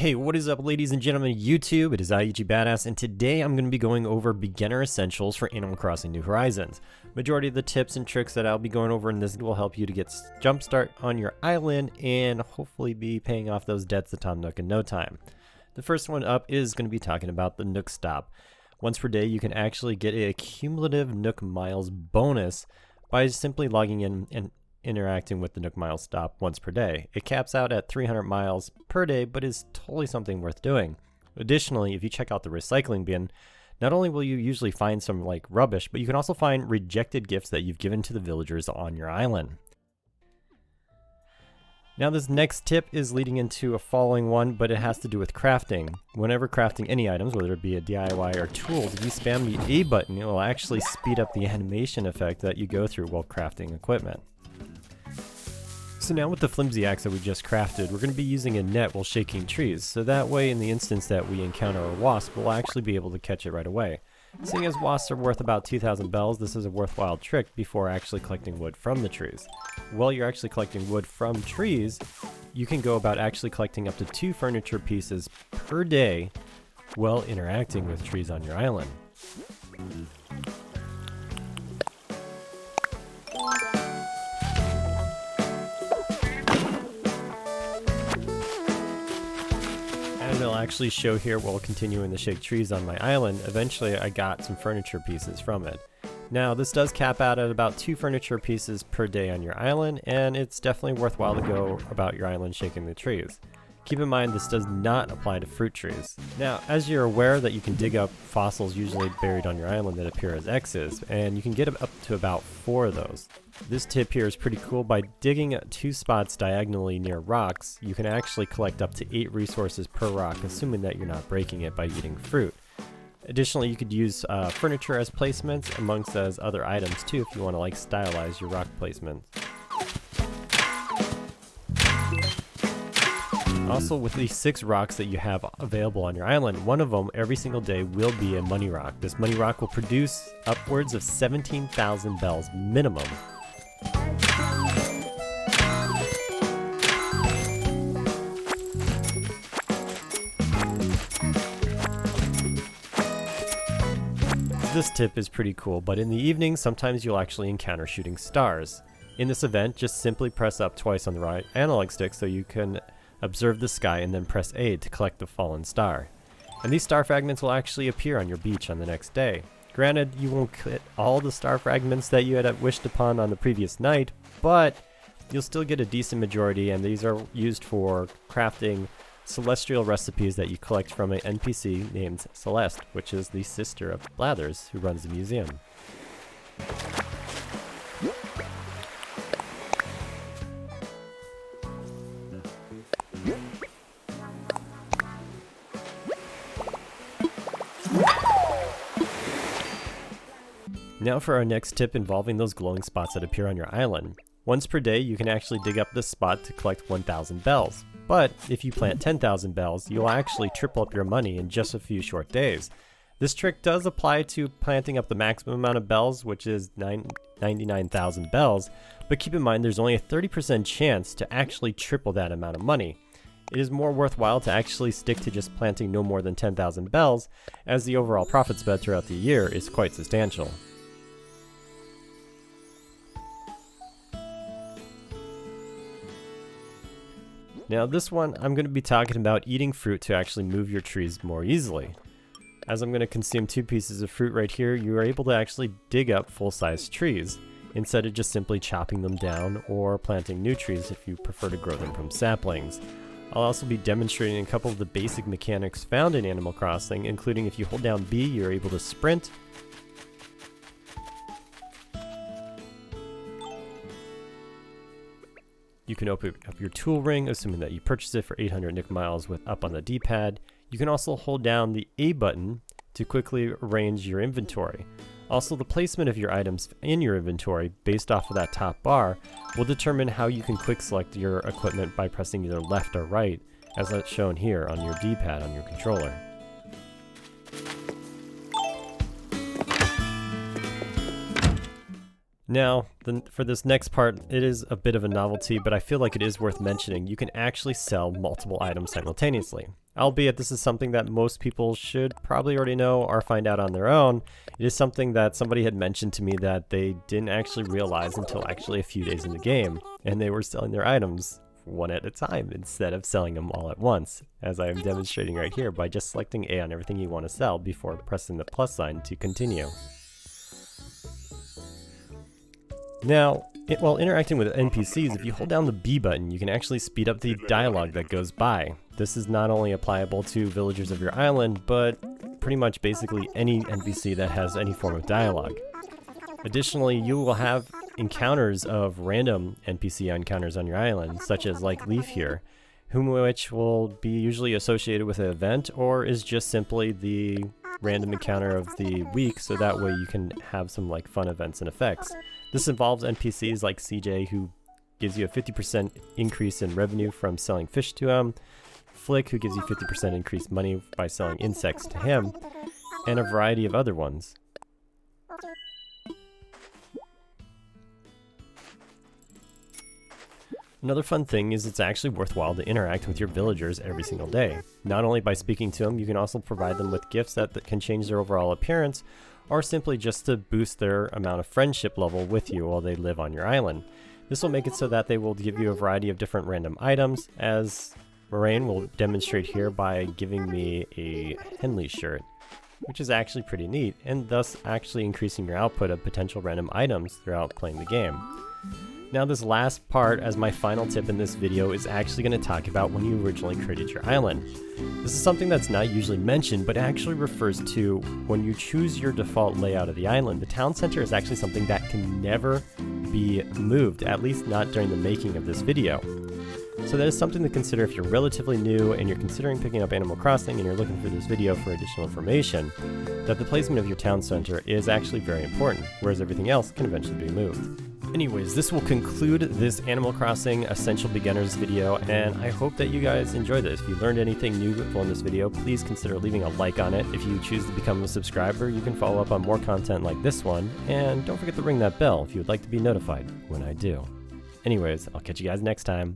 Hey, what is up, ladies and gentlemen of YouTube? It is ichibadass, and today I'm going to be going over beginner essentials for Animal Crossing New Horizons. Majority of the tips and tricks that I'll be going over in this will help you to get jumpstart on your island and hopefully be paying off those debts to Tom Nook in no time. The first one up is going to be talking about the Nook Stop. Once per day, you can actually get a cumulative Nook Miles bonus by simply logging in and interacting with the Nook Miles Stop once per day. It caps out at 300 miles per day, but is totally something worth doing. Additionally, if you check out the recycling bin, not only will you usually find some like rubbish, but you can also find rejected gifts that you've given to the villagers on your island. Now this next tip is leading into a following one, but it has to do with crafting. Whenever crafting any items, whether it be a DIY or tools, if you spam the A button, it will actually speed up the animation effect that you go through while crafting equipment. So now with the flimsy axe that we just crafted, we're going to be using a net while shaking trees, so that way in the instance that we encounter a wasp, we'll actually be able to catch it right away. Seeing as wasps are worth about 2,000 bells, this is a worthwhile trick before actually collecting wood from the trees. While you're actually collecting wood from trees, you can go about actually collecting up to 2 furniture pieces per day while interacting with trees on your island. As I'll actually show here while continuing to shake trees on my island, eventually I got some furniture pieces from it. Now this does cap out at about 2 furniture pieces per day on your island, and it's definitely worthwhile to go about your island shaking the trees. Keep in mind this does not apply to fruit trees. Now, as you're aware that you can dig up fossils usually buried on your island that appear as X's, and you can get up to about 4 of those. This tip here is pretty cool. By digging 2 spots diagonally near rocks, you can actually collect up to 8 resources per rock, assuming that you're not breaking it by eating fruit. Additionally, you could use furniture as placements amongst as other items too if you want to like stylize your rock placements. Also, with these 6 rocks that you have available on your island, one of them every single day will be a money rock. This money rock will produce upwards of 17,000 bells minimum. This tip is pretty cool, but in the evening, sometimes you'll actually encounter shooting stars. In this event, just simply press up twice on the right analog stick so you can observe the sky and then press A to collect the fallen star. And these star fragments will actually appear on your beach on the next day. Granted, you won't get all the star fragments that you had wished upon on the previous night, but you'll still get a decent majority, and these are used for crafting celestial recipes that you collect from an NPC named Celeste, which is the sister of Blathers, who runs the museum. Now for our next tip involving those glowing spots that appear on your island. Once per day, you can actually dig up this spot to collect 1,000 bells. But if you plant 10,000 bells, you'll actually triple up your money in just a few short days. This trick does apply to planting up the maximum amount of bells, which is 99,000 bells, but keep in mind there's only a 30% chance to actually triple that amount of money. It is more worthwhile to actually stick to just planting no more than 10,000 bells, as the overall profit spread throughout the year is quite substantial. Now this one, I'm going to be talking about eating fruit to actually move your trees more easily. As I'm going to consume 2 pieces of fruit right here, you are able to actually dig up full-size trees, instead of just simply chopping them down or planting new trees if you prefer to grow them from saplings. I'll also be demonstrating a couple of the basic mechanics found in Animal Crossing, including if you hold down B, you're able to sprint. You can open up your tool ring, assuming that you purchase it for 800 Nook Miles with up on the D-pad. You can also hold down the A button to quickly arrange your inventory. Also, the placement of your items in your inventory, based off of that top bar, will determine how you can quick select your equipment by pressing either left or right, as that's shown here on your D-pad on your controller. Now, for this next part, it is a bit of a novelty, but I feel like it is worth mentioning. You can actually sell multiple items simultaneously. Albeit this is something that most people should probably already know or find out on their own. It is something that somebody had mentioned to me that they didn't actually realize until actually a few days in the game, and they were selling their items one at a time instead of selling them all at once, as I am demonstrating right here by just selecting A on everything you want to sell before pressing the plus sign to continue. Now, while interacting with NPCs, if you hold down the B button, you can actually speed up the dialogue that goes by. This is not only applicable to villagers of your island, but pretty much basically any NPC that has any form of dialogue. Additionally, you will have encounters of random NPC encounters on your island, such as like Leaf here, which will be usually associated with an event or is just simply the random encounter of the week, so that way you can have some like fun events and effects. This involves NPCs like CJ, who gives you a 50% increase in revenue from selling fish to him, Flick, who gives you 50% increased money by selling insects to him, and a variety of other ones. Another fun thing is it's actually worthwhile to interact with your villagers every single day. Not only by speaking to them, you can also provide them with gifts that can change their overall appearance, or simply just to boost their amount of friendship level with you while they live on your island. This will make it so that they will give you a variety of different random items, as Moraine will demonstrate here by giving me a Henley shirt, which is actually pretty neat, and thus actually increasing your output of potential random items throughout playing the game. Now this last part, as my final tip in this video, is actually going to talk about when you originally created your island. This is something that's not usually mentioned, but actually refers to when you choose your default layout of the island. The town center is actually something that can never be moved, at least not during the making of this video. So that is something to consider if you're relatively new and you're considering picking up Animal Crossing and you're looking for this video for additional information, that the placement of your town center is actually very important, whereas everything else can eventually be moved. Anyways, this will conclude this Animal Crossing Essential Beginners video, and I hope that you guys enjoyed this. If you learned anything new from this video, please consider leaving a like on it. If you choose to become a subscriber, you can follow up on more content like this one, and don't forget to ring that bell if you would like to be notified when I do. Anyways, I'll catch you guys next time.